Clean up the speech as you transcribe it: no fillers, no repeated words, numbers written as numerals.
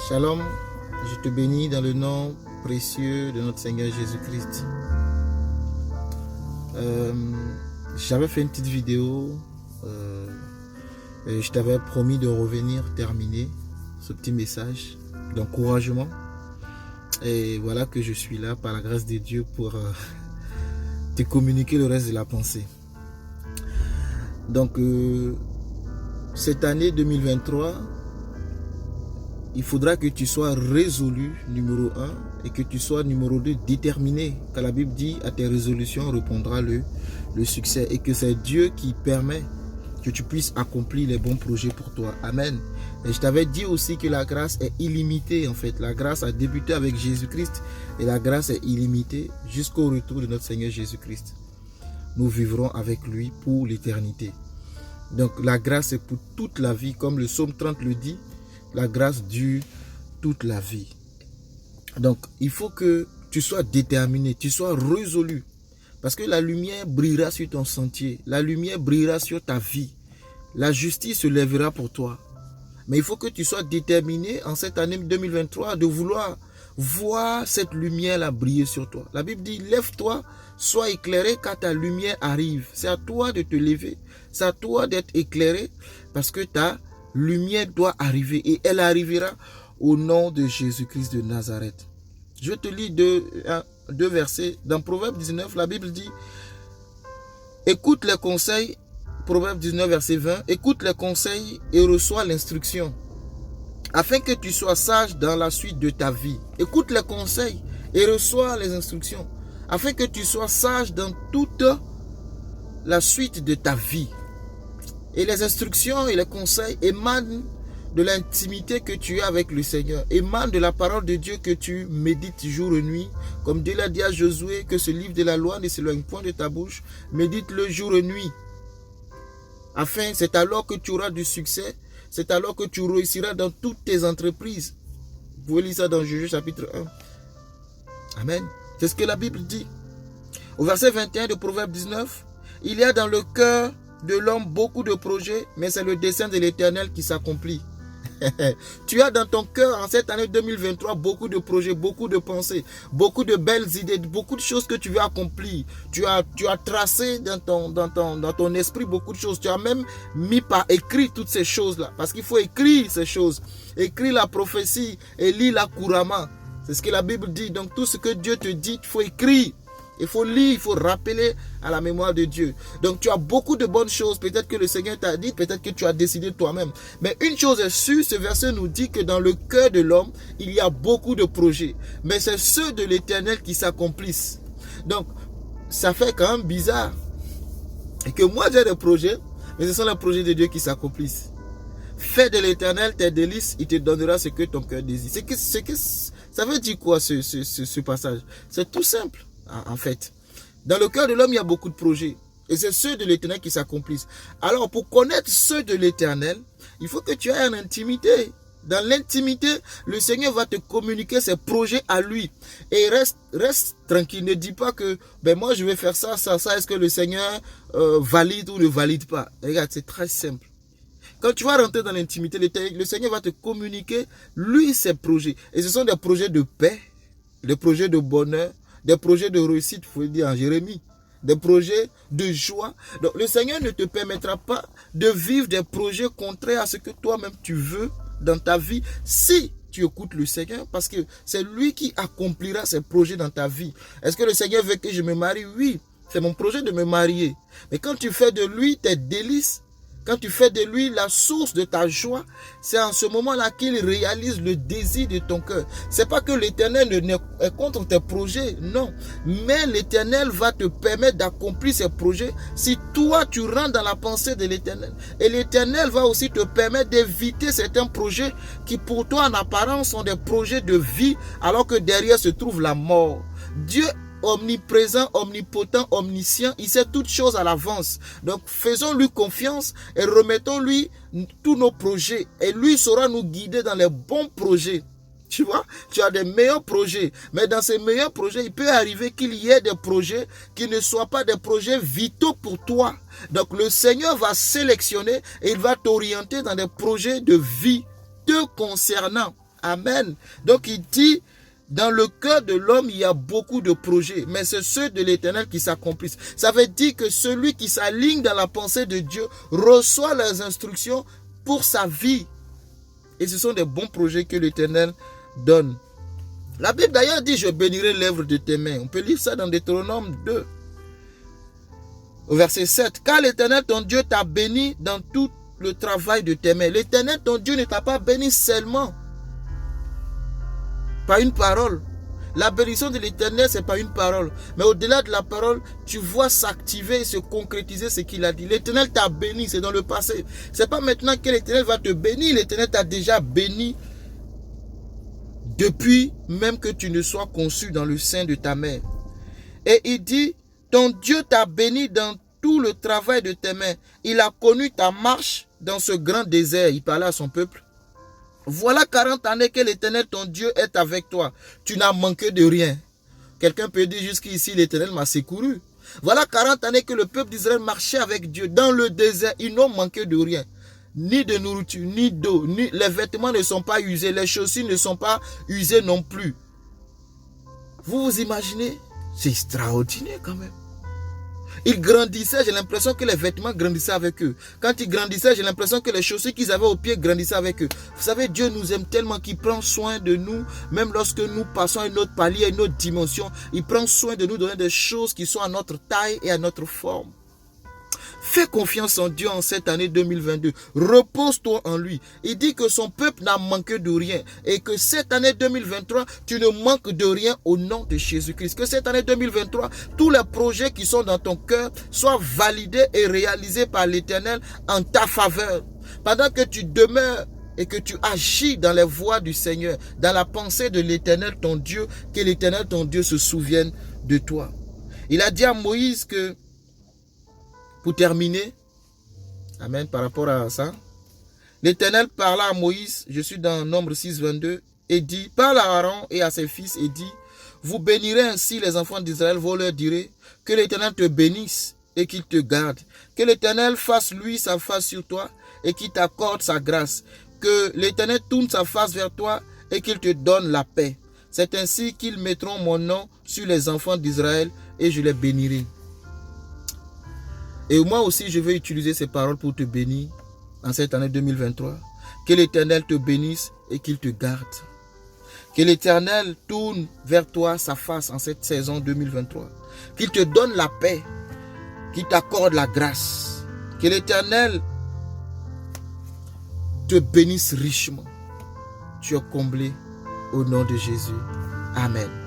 Shalom, je te bénis dans le nom précieux de notre Seigneur Jésus-Christ. J'avais fait une petite vidéo et je t'avais promis de revenir terminer ce petit message d'encouragement. Et voilà que je suis là par la grâce de Dieu pour te communiquer le reste de la pensée. Donc, cette année 2023, il faudra que tu sois résolu, numéro 1, et que tu sois, numéro 2, déterminé. Car la Bible dit, à tes résolutions répondra le succès. Et que c'est Dieu qui permet que tu puisses accomplir les bons projets pour toi. Amen. Et je t'avais dit aussi que la grâce est illimitée, en fait. La grâce a débuté avec Jésus-Christ. Et la grâce est illimitée jusqu'au retour de notre Seigneur Jésus-Christ. Nous vivrons avec lui pour l'éternité. Donc la grâce est pour toute la vie, comme le psaume 30 le dit. La grâce dure toute la vie. Donc, il faut que tu sois déterminé, tu sois résolu. Parce que la lumière brillera sur ton sentier. La lumière brillera sur ta vie. La justice se lèvera pour toi. Mais il faut que tu sois déterminé en cette année 2023 de vouloir voir cette lumière-là briller sur toi. La Bible dit, lève-toi, sois éclairé car ta lumière arrive. C'est à toi de te lever. C'est à toi d'être éclairé parce que ta lumière doit arriver et elle arrivera au nom de Jésus-Christ de Nazareth. Je te lis deux versets. Dans Proverbe 19, la Bible dit, écoute les conseils, Proverbe 19, verset 20, écoute les conseils et reçois l'instruction, afin que tu sois sage dans la suite de ta vie. Écoute les conseils et reçois les instructions, afin que tu sois sage dans toute la suite de ta vie. Et les instructions et les conseils émanent de l'intimité que tu as avec le Seigneur, émanent de la parole de Dieu que tu médites jour et nuit. Comme Dieu l'a dit à Josué, que ce livre de la loi ne s'éloigne point de ta bouche, médite-le jour et nuit. Afin, c'est alors que tu auras du succès, c'est alors que tu réussiras dans toutes tes entreprises. Vous pouvez lire ça dans Josué chapitre 1. Amen. C'est ce que la Bible dit. Au verset 21 de Proverbe 19, il y a dans le cœur de l'homme beaucoup de projets, mais c'est le dessein de l'Éternel qui s'accomplit. Tu as dans ton cœur en cette année 2023 beaucoup de projets, beaucoup de pensées, beaucoup de belles idées, beaucoup de choses que tu veux accomplir. Tu as tracé dans ton esprit beaucoup de choses. Tu as même mis par écrit toutes ces choses-là. Parce qu'il faut écrire ces choses. Écrire la prophétie et lire-la couramment. C'est ce que la Bible dit. Donc tout ce que Dieu te dit, il faut écrire. Il faut lire, il faut rappeler à la mémoire de Dieu. Donc tu as beaucoup de bonnes choses. Peut-être que le Seigneur t'a dit, peut-être que tu as décidé toi-même. Mais une chose est sûre, ce verset nous dit que dans le cœur de l'homme, il y a beaucoup de projets. Mais c'est ceux de l'Éternel qui s'accomplissent. Donc ça fait quand même bizarre. Et que moi j'ai des projets, mais ce sont les projets de Dieu qui s'accomplissent. Fais de l'Éternel tes délices, il te donnera ce que ton cœur désire. Ça veut dire quoi ce passage? C'est tout simple. En fait, dans le cœur de l'homme, il y a beaucoup de projets. Et c'est ceux de l'Éternel qui s'accomplissent. Alors, pour connaître ceux de l'Éternel, il faut que tu aies une intimité. Dans l'intimité, le Seigneur va te communiquer ses projets à lui. Et reste tranquille. Ne dis pas que, moi, je vais faire ça. Est-ce que le Seigneur valide ou ne valide pas? Regarde, c'est très simple. Quand tu vas rentrer dans l'intimité, le Seigneur va te communiquer, lui, ses projets. Et ce sont des projets de paix, des projets de bonheur, des projets de réussite, il faut le dire en Jérémie, des projets de joie. Donc le Seigneur ne te permettra pas de vivre des projets contraires à ce que toi-même tu veux dans ta vie si tu écoutes le Seigneur, parce que c'est lui qui accomplira ses projets dans ta vie. Est-ce que le Seigneur veut que je me marie? Oui, c'est mon projet de me marier. Mais quand tu fais de lui tes délices, quand tu fais de lui la source de ta joie, c'est en ce moment-là qu'il réalise le désir de ton cœur. C'est pas que l'Éternel est contre tes projets, non. Mais l'Éternel va te permettre d'accomplir ces projets si toi tu rentres dans la pensée de l'Éternel. Et l'Éternel va aussi te permettre d'éviter certains projets qui pour toi en apparence sont des projets de vie alors que derrière se trouve la mort. Dieu omniprésent, omnipotent, omniscient, il sait toutes choses à l'avance. Donc faisons-lui confiance et remettons-lui tous nos projets. Et lui saura nous guider dans les bons projets. Tu vois, tu as des meilleurs projets. Mais dans ces meilleurs projets, il peut arriver qu'il y ait des projets qui ne soient pas des projets vitaux pour toi. Donc le Seigneur va sélectionner et il va t'orienter dans des projets de vie te concernant. Amen. Donc il dit, dans le cœur de l'homme, il y a beaucoup de projets, mais c'est ceux de l'Éternel qui s'accomplissent. Ça veut dire que celui qui s'aligne dans la pensée de Dieu reçoit les instructions pour sa vie. Et ce sont des bons projets que l'Éternel donne. La Bible d'ailleurs dit, je bénirai l'œuvre de tes mains. On peut lire ça dans Deutéronome 2. Au verset 7. Car l'Éternel ton Dieu t'a béni dans tout le travail de tes mains. L'Éternel ton Dieu ne t'a pas béni seulement par une parole. La bénédiction de l'Éternel, c'est pas une parole. Mais au-delà de la parole, tu vois s'activer et se concrétiser ce qu'il a dit. L'Éternel t'a béni, c'est dans le passé. C'est pas maintenant que l'Éternel va te bénir. L'Éternel t'a déjà béni depuis même que tu ne sois conçu dans le sein de ta mère. Et il dit, ton Dieu t'a béni dans tout le travail de tes mains. Il a connu ta marche dans ce grand désert. Il parlait à son peuple. Voilà 40 années que l'Éternel, ton Dieu, est avec toi. Tu n'as manqué de rien. Quelqu'un peut dire jusqu'ici, l'Éternel m'a secouru. Voilà 40 années que le peuple d'Israël marchait avec Dieu dans le désert. Ils n'ont manqué de rien. Ni de nourriture, ni d'eau, ni les vêtements ne sont pas usés. Les chaussures ne sont pas usées non plus. Vous vous imaginez? C'est extraordinaire quand même. Ils grandissaient, j'ai l'impression que les vêtements grandissaient avec eux. Quand ils grandissaient, j'ai l'impression que les chaussures qu'ils avaient aux pieds grandissaient avec eux. Vous savez, Dieu nous aime tellement qu'il prend soin de nous, même lorsque nous passons à une autre palier, à une autre dimension. Il prend soin de nous, donner des choses qui sont à notre taille et à notre forme. Fais confiance en Dieu en cette année 2022. Repose-toi en lui. Il dit que son peuple n'a manqué de rien. Et que cette année 2023, tu ne manques de rien au nom de Jésus-Christ. Que cette année 2023, tous les projets qui sont dans ton cœur soient validés et réalisés par l'Éternel en ta faveur. Pendant que tu demeures et que tu agis dans les voies du Seigneur, dans la pensée de l'Éternel ton Dieu, que l'Éternel ton Dieu se souvienne de toi. Il a dit à Moïse que, pour terminer, amen, par rapport à ça, l'Éternel parla à Moïse, je suis dans Nombre 6, 22, et dit, parle à Aaron et à ses fils et dit, vous bénirez ainsi les enfants d'Israël, vous leur direz, que l'Éternel te bénisse et qu'il te garde, que l'Éternel fasse lui sa face sur toi et qu'il t'accorde sa grâce, que l'Éternel tourne sa face vers toi et qu'il te donne la paix. C'est ainsi qu'ils mettront mon nom sur les enfants d'Israël et je les bénirai. Et moi aussi, je vais utiliser ces paroles pour te bénir en cette année 2023. Que l'Éternel te bénisse et qu'il te garde. Que l'Éternel tourne vers toi sa face en cette saison 2023. Qu'il te donne la paix. Qu'il t'accorde la grâce. Que l'Éternel te bénisse richement. Tu es comblé au nom de Jésus. Amen.